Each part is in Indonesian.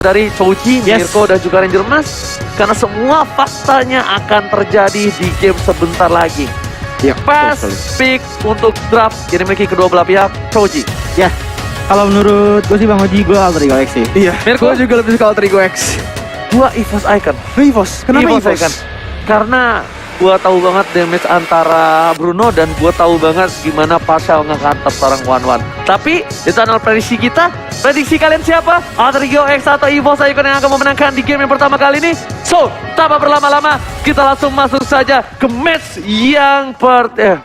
dari Choji, Mirko, dan juga Ranger Mas. Karena semua faktanya akan terjadi di game sebentar lagi. Ya, Fast pick untuk draft yang dimiliki kedua belah pihak, Choji. Ya, kalau menurut gue sih Bang Hoji, gue Alter Ego X sih. Iya, Mirko? gue juga lebih suka Alter Ego X. Gua EVOS Icon. EVOS, kenapa EVOS? Icon? Karena gua tahu banget damage antara Bruno dan gua tahu banget gimana Pasha ngangkat seorang one-one. Tapi di channel prediksi kita, prediksi kalian siapa? Alter Ego X atau EVOS Icon yang akan memenangkan di game yang pertama kali ini? So, tanpa berlama-lama, kita langsung masuk saja ke match yang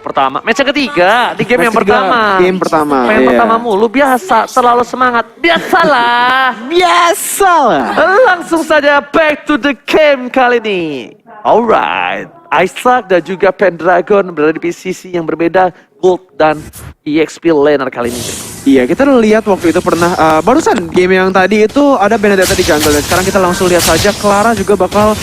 pertama. Match yang ketiga di game Match yang ketiga, pertama. game pertama, Main iya. pertama mulu, biasa, selalu semangat. Biasalah. Biasalah. Langsung saja back to the game kali ini. Alright, Isaac dan juga Pendragon berada di sisi yang berbeda, Gold dan EXP laner kali ini. Iya, kita lihat waktu itu pernah, barusan game yang tadi itu ada Benedetta di jungle. Dan sekarang kita langsung lihat saja Clara juga bakal,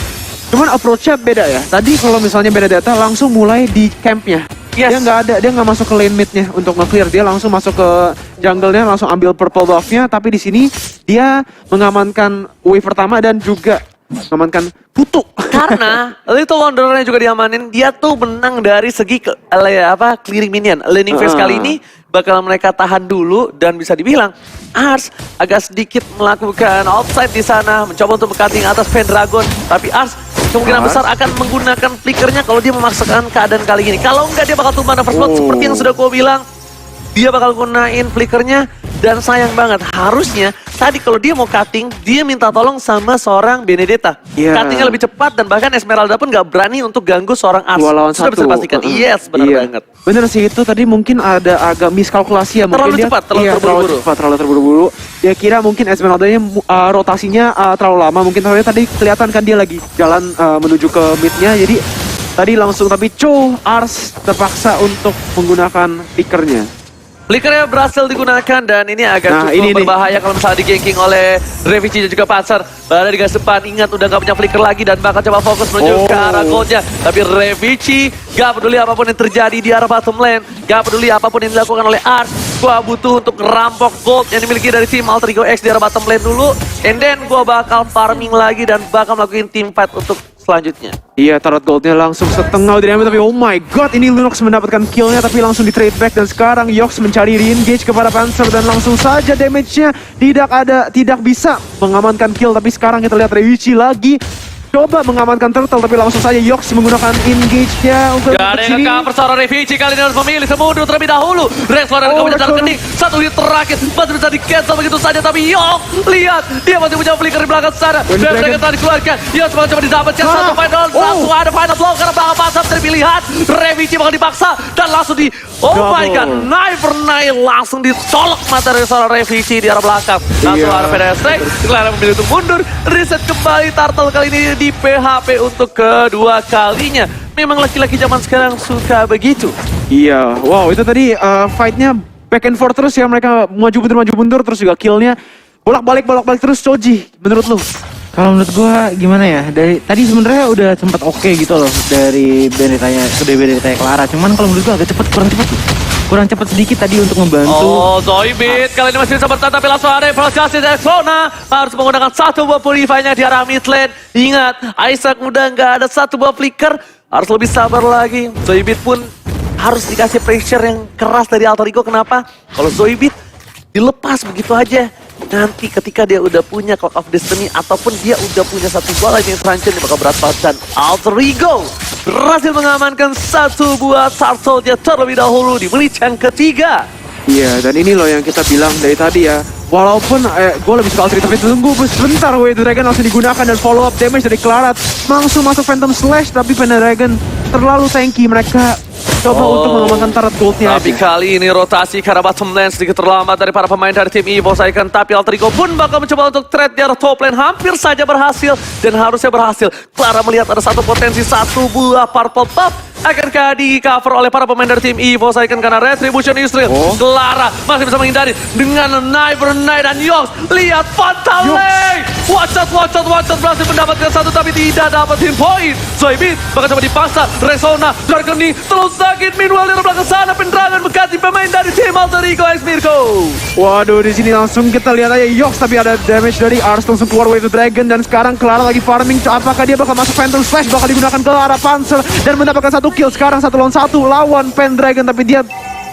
cuman approach-nya beda ya. Tadi kalau misalnya Benedetta langsung mulai di campnya. Yes. Dia nggak masuk ke lane mid-nya untuk nge-clear. Dia langsung masuk ke jungle-nya, langsung ambil purple buff-nya. Tapi di sini dia mengamankan wave pertama dan juga mengamankan Putu. Karena Little Wanderer juga diamanin, dia tuh menang dari segi clearing minion. Laning phase kali ini bakal mereka tahan dulu dan bisa dibilang Ars agak sedikit melakukan outside di sana, mencoba untuk cutting atas Pendragon. Tapi Ars kemungkinan besar akan menggunakan flickernya kalau dia memaksakan keadaan kali ini. Kalau enggak dia bakal tumbang first blood seperti yang sudah gue bilang. Dia bakal gunain flickernya dan sayang banget. Harusnya tadi kalau dia mau cutting, dia minta tolong sama seorang Benedetta. Yeah. Cuttingnya lebih cepat dan bahkan Esmeralda pun gak berani untuk ganggu seorang Ars. 2 lawan 1. Sudah bisa dipastikan. Yes, benar banget. Bener sih, itu tadi mungkin ada agak miskalkulasi ya. Terlalu Mungkin cepat, terlalu terburu-buru. terlalu terburu-buru. Dia kira mungkin Esmeralda-nya rotasinya terlalu lama. Mungkin tadi kelihatan kan dia lagi jalan menuju ke mid-nya. Jadi tadi langsung, tapi Ars terpaksa untuk menggunakan pickernya. Flickernya berhasil digunakan dan ini agak cukup berbahaya kalau misalnya diganking oleh Revici dan juga Panzer. Berada di garis depan, ingat udah gak punya flicker lagi dan bakal coba fokus menuju ke arah goldnya. Tapi Revici gak peduli apapun yang terjadi di arah bottom lane, gak peduli apapun yang dilakukan oleh Ars. Gua butuh untuk ngerampok gold yang dimiliki dari tim Alter Ego X di arah bottom lane dulu. And then gua bakal farming lagi dan bakal melakukan team fight untuk selanjutnya. Iya, tarot goldnya langsung setengah udah diambil, tapi oh my god, ini Lunox mendapatkan killnya tapi langsung di trade back. Dan sekarang Yox mencari re-engage kepada Panzer dan langsung saja damage-nya tidak bisa mengamankan kill. Tapi sekarang kita lihat Revici lagi coba mengamankan Turtle, tapi langsung saja Yox menggunakan engage-nya untuk gak ada yang nge-cover seorang Revici kali ini harus memilih semundur terlebih dahulu. Rex Lord kemudian jalan kening, satu hit terakhir masih bisa di-cancel begitu saja. Tapi Yox, lihat dia masih punya flicker di belakang sana dan mereka telah dikeluarkan. Yox bakal coba didapatkan satu final, langsung ada final blow karena belakang pasang terpilihan. Revici bakal dipaksa dan langsung di my god, Knife langsung ditolak mata dari seorang Revici di arah belakang. Langsung ada pedestrian, Clara memilih untuk mundur, reset kembali Turtle kali ini di PHP untuk kedua kalinya. Memang laki-laki zaman sekarang suka begitu. Iya, wow, itu tadi fight-nya back and forth terus ya, mereka maju mundur terus juga kill-nya bolak-balik terus. Choji, menurut lu? Kalau menurut gue gimana ya, dari tadi sebenarnya udah sempat oke gitu loh dari Benedetta Clara. Cuman kalau menurut gue agak kurang cepat sedikit tadi untuk membantu. Oh, Zoidberg kali ini masih bisa bertahan tapi langsung ada Emerald Justice dari Xona. Harus menggunakan satu buah purify-nya di arah mid lane. Ingat, Isaac udah nggak ada satu buah flicker. Harus lebih sabar lagi. Zoidberg pun harus dikasih pressure yang keras dari Alter Ego. Kenapa? Kalau Zoidberg dilepas begitu aja, nanti ketika dia udah punya Clock of Destiny ataupun dia udah punya satu buah lagi yang terancam, dia bakal berat banget. Dan Alter Ego berhasil mengamankan satu buah turtle-nya terlebih dahulu di menit yang ketiga. Iya, dan ini loh yang kita bilang dari tadi ya. Walaupun gue lebih suka Alter Ego, tapi tunggu sebentar, Way Dragon langsung digunakan dan follow up damage dari Clara. Langsung masuk Phantom Slash, tapi Pendragon terlalu tanky. Mereka coba untuk mengamankan turret goldnya. Tapi kali ini rotasi ke arah bottom lane sedikit terlambat dari para pemain dari tim EVOS Icon. Tapi Alter Ego pun bakal mencoba untuk trade di arah top lane. Hampir saja berhasil dan harusnya berhasil. Clara melihat ada satu potensi, satu buah purple buff. Akankah di cover oleh para pemain dari tim EVOS Icon karena Retribution Israel. Clara masih bisa menghindari dengan Knife dan Yox. Lihat Fatal Lane. Watch out berhasil mendapatkan satu tapi tidak dapetin poin. Zoibit bakal coba dipaksa. Rexona, Darkening terlalu sakit. Meanwhile di belakang sana Pendragon mengganti pemain dari tim Alter Ego X Mirko. Waduh, di sini langsung kita lihat aja Yox, tapi ada damage dari Ars langsung keluar Wave the Dragon, dan sekarang Clara lagi farming. Apakah dia bakal masuk Phantom Slash, bakal digunakan ke arah Panzer dan mendapatkan satu kill. Sekarang 1 lawan 1 lawan Pendragon, tapi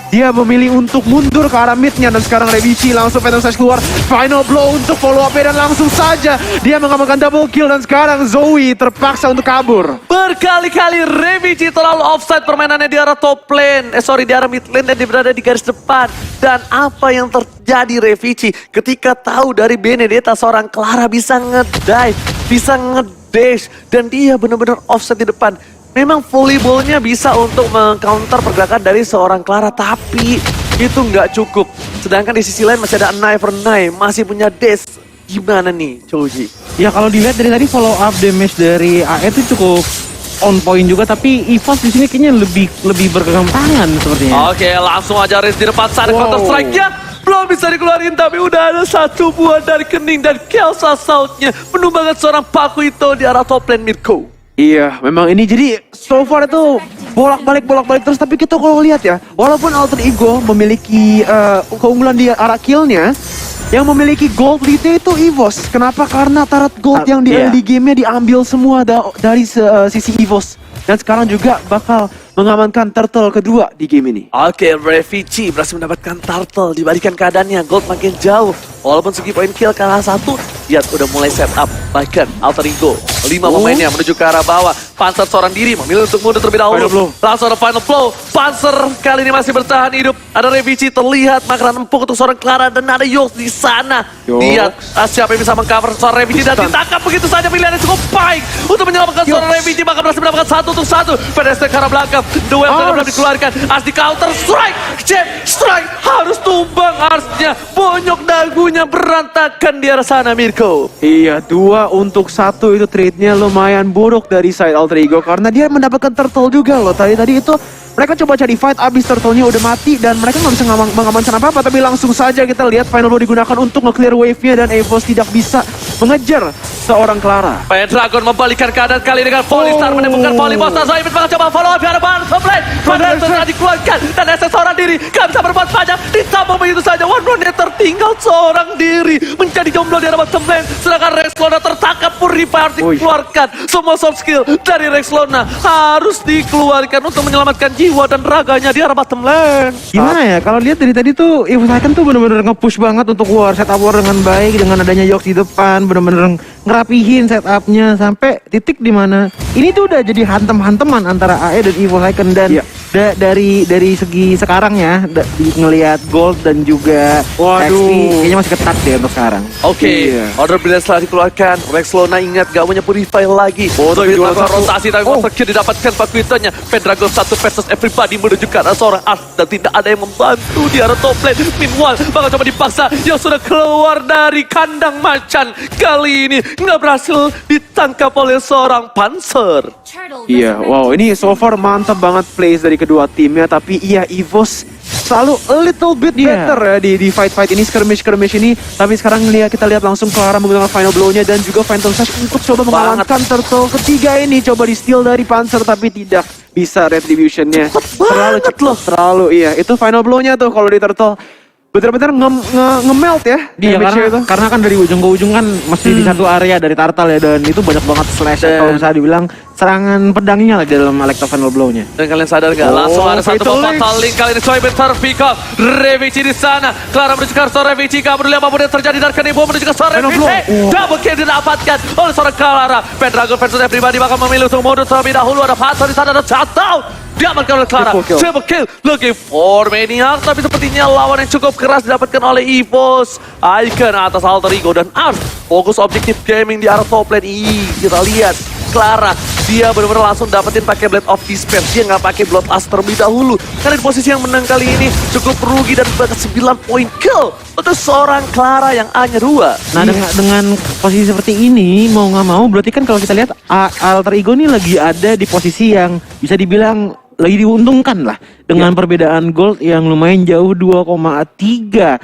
dia memilih untuk mundur ke arah midnya, dan sekarang Revici langsung Phantom Slash keluar. Final blow untuk follow up dan langsung saja dia mengamankan double kill, dan sekarang Zoe terpaksa untuk kabur. Berkali-kali Revici terlalu offside permainannya di arah top lane. Di arah mid lane, dan dia berada di garis depan. Dan apa yang terjadi Revici ketika tahu dari Benedetta seorang Clara bisa ngedive, bisa ngedash, dan dia benar-benar offside di depan. Memang volleyballnya bisa untuk meng-counter pergerakan dari seorang Clara, tapi itu nggak cukup. Sedangkan di sisi lain masih ada Knife for Knife, masih punya dash. Gimana nih, Choji? Ya kalau dilihat dari tadi follow up damage dari AE itu cukup on point juga, tapi EVOS di sini kayaknya lebih bergenggam tangan sepertinya. Oke, langsung aja Riz di depan sana. Counter strike-nya belum bisa dikeluarin, tapi udah ada satu buah dari Kening dan Kelsa South-nya menumbangkan seorang Pakuito di arah top lane Mirko. Iya, memang ini jadi so far itu bolak-balik terus, tapi kita kalau lihat ya, walaupun Alter Ego memiliki keunggulan di arah killnya, yang memiliki gold lead itu EVOS. Kenapa? Karena turret gold yang di early game-nya diambil semua dari sisi EVOS. Dan sekarang juga bakal mengamankan turtle kedua di game ini. Oke, Revici berhasil mendapatkan turtle. Dibalikan keadaannya, gold makin jauh. Walaupun segi poin kill kalah satu, dia udah mulai set up. Bahkan Alter Ego 5 pemainnya menuju ke arah bawah. Panzer seorang diri memilih untuk mundur terlebih dahulu. Langsung ada final blow. Panzer kali ini masih bertahan hidup. Ada Revici terlihat makanan empuk untuk seorang Clara, dan ada Yox di sana. Lihat siapa yang bisa mengcover seorang Revici, dan ditangkap begitu saja. Pilihannya cukup baik untuk menyelamatkan seorang Revici, maka berhasil mendapatkan 1 untuk 1. Pedestre ke arah belakang. Duel belum dikeluarkan. Ars di counter strike. Jab strike. Harus tumbang Arsnya. Bonyok dagunya berantakan di arah sana, Mirko. Iya, 2 untuk 1 itu trade-nya lumayan buruk dari side Alter Ego, karena dia mendapatkan turtle juga loh. Tadi itu mereka coba cari fight, abis turtle-nya udah mati dan mereka nggak bisa mengamankan apa-apa, tapi langsung saja kita lihat final blow digunakan untuk nge-clear wave-nya, dan EVOS tidak bisa mengejar seorang Clara. Pendragon membalikan keadaan kali dengan Polystar menemukan Polyboss. Zoibit bakal coba follow up di arah bahan supply. Padahal sudah dikeluarkan, dan SS seorang diri gak bisa berbuat banyak. Ditambah begitu saja, One-Run-nya tertinggal seorang diri menjadi jomblo di arah bottom lane. Sedangkan Rex Lona tertangkap, Purifier dikeluarkan. Semua soft skill dari Rex Lona harus dikeluarkan untuk menyelamatkan jiwa dan raganya di arah bottom lane. Gimana ya, kalau lihat dari tadi tuh EVOS Icon tuh bener-bener nge-push banget untuk war, setup war dengan baik, dengan adanya Yox di depan, bener-bener ngerapihin setupnya sampai titik dimana ini tuh udah jadi hantem-hanteman antara AE dan EVOS Icon. Dan dari segi sekarang ya, ngelihat gold dan juga XP kayaknya masih ketat deh untuk sekarang. Oke, order brilliant setelah dikeluarkan. Rex Lona ingat gak punya Purify lagi. Zoe melakukan rotasi, tapi monster kill didapatkan Pakuitonya. Pendragon 1 versus everybody menuju ke arah seorang Ars, dan tidak ada yang membantu di arah top lane. Meanwhile, bakal coba dipaksa yang sudah keluar dari kandang macan. Kali ini nggak berhasil ditangkap oleh seorang Panzer. Iya, wow, ini so far mantap banget plays dari kedua timnya, tapi iya EVOS selalu a little bit better ya di fight-fight ini, skirmish ini. Tapi sekarang kita lihat langsung Clara menggunakan final blow-nya dan juga Phantom Slash untuk coba mengamankan turtle ketiga ini. Coba di steal dari Panzer tapi tidak bisa, retribution-nya terlalu cepat, terlalu itu final blow-nya tuh kalau di turtle bener-bener nge-melt ya. Iya, karena kan dari ujung ke ujung kan mesti di satu area dari turtle ya, dan itu banyak banget slash kalau misalnya dibilang serangan pedangnya lah di dalam Electro Final Blow-nya. Dan kalian sadar gak? Langsung ada satu fatal link kali ini. Zoibit terpick up. Revici di sana. Clara menuju ke arah Revici. Gak peduli apapun yang terjadi. Dark Knibo menuju ke arah Revici. Double kill didapatkan oleh seorang Clara. Pendragon versus everybody bakal memilih untuk mundur terlebih dahulu. Ada Fatal di sana, ada shutdown. Diamankan oleh Clara. Triple kill. Looking for Maniac. Tapi sepertinya lawan yang cukup keras didapatkan oleh EVOS Icon atas Alter Ego dan Ars. Fokus objektif gaming di arah top lane. Kita lihat Clara, dia benar-benar langsung dapetin pakai Blade of Despair. Dia nggak pakai Bloodlust terlebih dahulu. Karena di posisi yang menang kali ini cukup rugi dan bahkan 9 poin kill untuk seorang Clara yang hanya 2. Nah, dengan posisi seperti ini, mau nggak mau berarti kan kalau kita lihat Alter Ego nih lagi ada di posisi yang bisa dibilang lagi diuntungkan lah. Dengan perbedaan gold yang lumayan jauh, 2,3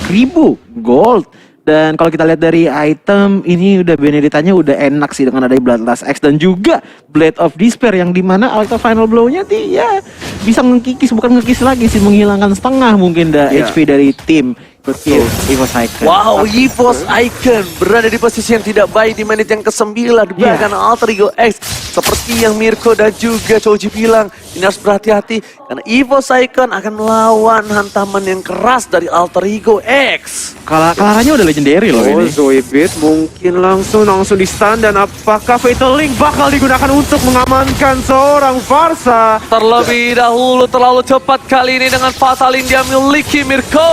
ribu gold. Dan kalau kita lihat dari item ini udah Beneditanya udah enak sih dengan ada Bloodlust X dan juga Blade of Despair yang dimana Alter Final Blow-nya dia bisa ngekikis, bukan ngekikis lagi sih, menghilangkan setengah mungkin HP dari tim. Betul. EVOS Icon. Wow, EVOS Icon berada di posisi yang tidak baik di menit yang ke-9 bahkan Alter Ego X seperti yang Mirko dan juga Choji bilang, ini harus berhati-hati karena EVOS Icon akan melawan hantaman yang keras dari Alter Ego X. Kelaranya udah legendary loh ini. Zoidbeat mungkin langsung di stun, dan apakah Fatal Link bakal digunakan untuk mengamankan seorang Varsa? Terlebih dahulu terlalu cepat kali ini dengan Fatal Link dia miliki Mirko.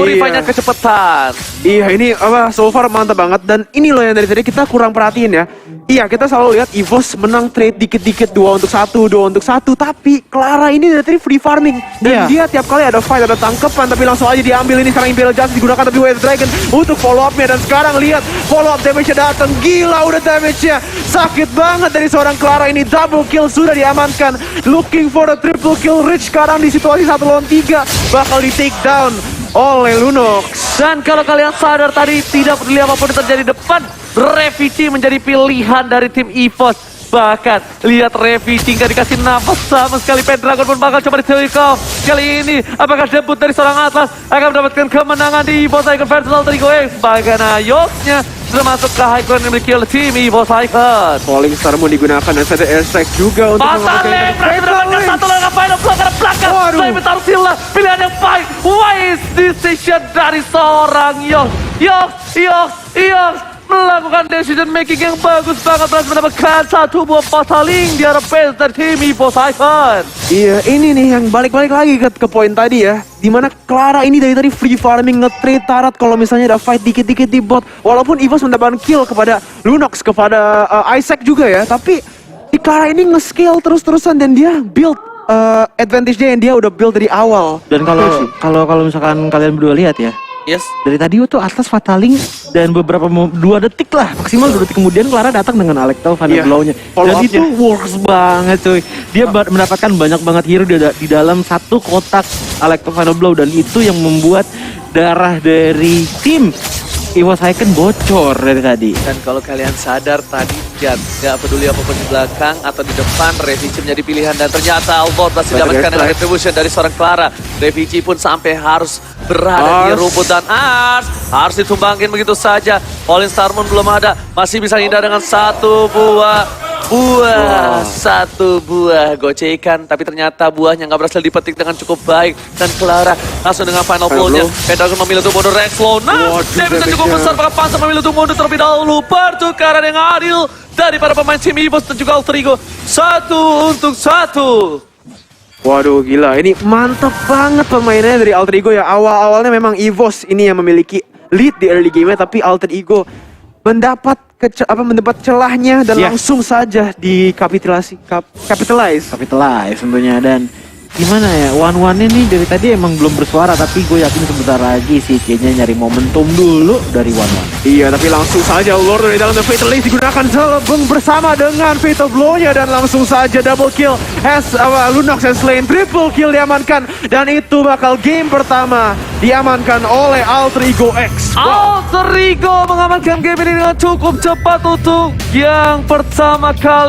Purify-nya kecepatan. Iya, ini so far mantap banget, dan ini loh yang dari tadi kita kurang perhatiin ya. Iya, kita selalu lihat EVOS menang trade dikit-dikit 2 untuk 1, tapi Clara ini dari tadi free farming dan dia tiap kali ada fight, ada tangkepan, tapi langsung aja diambil. Ini sekarang Imperial Justice digunakan tapi White Dragon untuk follow up-nya, dan sekarang lihat follow up damage-nya datang. Gila udah damage-nya sakit banget dari seorang Clara ini. Double kill sudah diamankan, looking for a triple kill. Rich sekarang di situasi 1 lawan 3 bakal di take down oleh Lunox. Dan kalau kalian sadar tadi tidak peduli apapun yang terjadi depan, Revicee menjadi pilihan dari tim EVOS. Bahkan lihat Revicee nggak dikasih nafas sama sekali. Pendragon pun bakal coba di-take off. Kali ini apakah debut dari seorang Atlas akan mendapatkan kemenangan di EVOS Icon versus Alter Ego X? Bahkan Ayoknya sudah masuk ke high ground yang dimiliki oleh tim EVOS Icon. Falling Star mau digunakan dan ada airstrike juga untuk Fatalin berhasil mendapatkan satu laga final block karena belakang. Saya taruh Silla, pilihan yang baik. Wise decision dari seorang Yox melakukan decision making yang bagus banget dan mendapatkan satu buah Fataling di arah base dari tim EVOS Icon. Iya, ini nih yang balik-balik lagi ke poin tadi ya, dimana Clara ini dari tadi free farming nge-trade Tarat kalau misalnya ada fight dikit-dikit di bot. Walaupun EVOS mendapatkan kill kepada Lunox, kepada Isaac juga ya, tapi di Clara ini nge-scale terus-terusan dan dia build advantage-nya yang dia udah build dari awal. Dan kalau misalkan kalian berdua lihat ya, Yes. dari tadi tuh Atlas Fataling dan beberapa 2 detik lah, maksimal 2 detik kemudian Clara datang dengan Alectal Final Blow-nya. Dan itu works banget cuy. Dia mendapatkan banyak banget hero di dalam satu kotak Alectal Final Blow, dan itu yang membuat darah dari tim EVOS Icon bocor dari tadi. Dan kalau kalian sadar tadi, nggak peduli apapun di belakang atau di depan, Revicee menjadi pilihan dan ternyata Albot masih dapatkan dengan retribution dari seorang Clara. Revicee pun sampai harus berada di rumput dan harus ditumbangin begitu saja. Falling Star Moon belum ada, masih bisa hindar dengan satu buah gocekan, tapi ternyata buahnya nggak berhasil dipetik dengan cukup baik. Dan Clara langsung dengan final blow-nya. Pendragon memilih untuk mundur, Rexlo. Nah, dia bisa cukup besar, maka Panzer memilih untuk mundur terlebih dahulu. Pertukaran yang adil dari para pemain tim EVOS dan juga Alter Ego. 1 untuk 1. Waduh, gila, ini mantap banget pemainnya dari Alter Ego ya. Awal-awalnya memang EVOS ini yang memiliki lead di early game-nya, tapi Alter Ego mendapat celahnya dan langsung saja capitalize tentunya. Dan gimana ya, one-one-nya nih dari tadi emang belum bersuara, tapi gue yakin sebentar lagi sih kayaknya nyari momentum dulu dari one-one. Iya, tapi langsung saja Lord dari dalam The Fatal Link digunakan selebeng bersama dengan Fatal Blow-nya, dan langsung saja double kill Lunox and Slain, triple kill diamankan, dan itu bakal game pertama diamankan oleh Alter Ego X. Alter Ego mengamankan game ini dengan cukup cepat untuk yang pertama kali.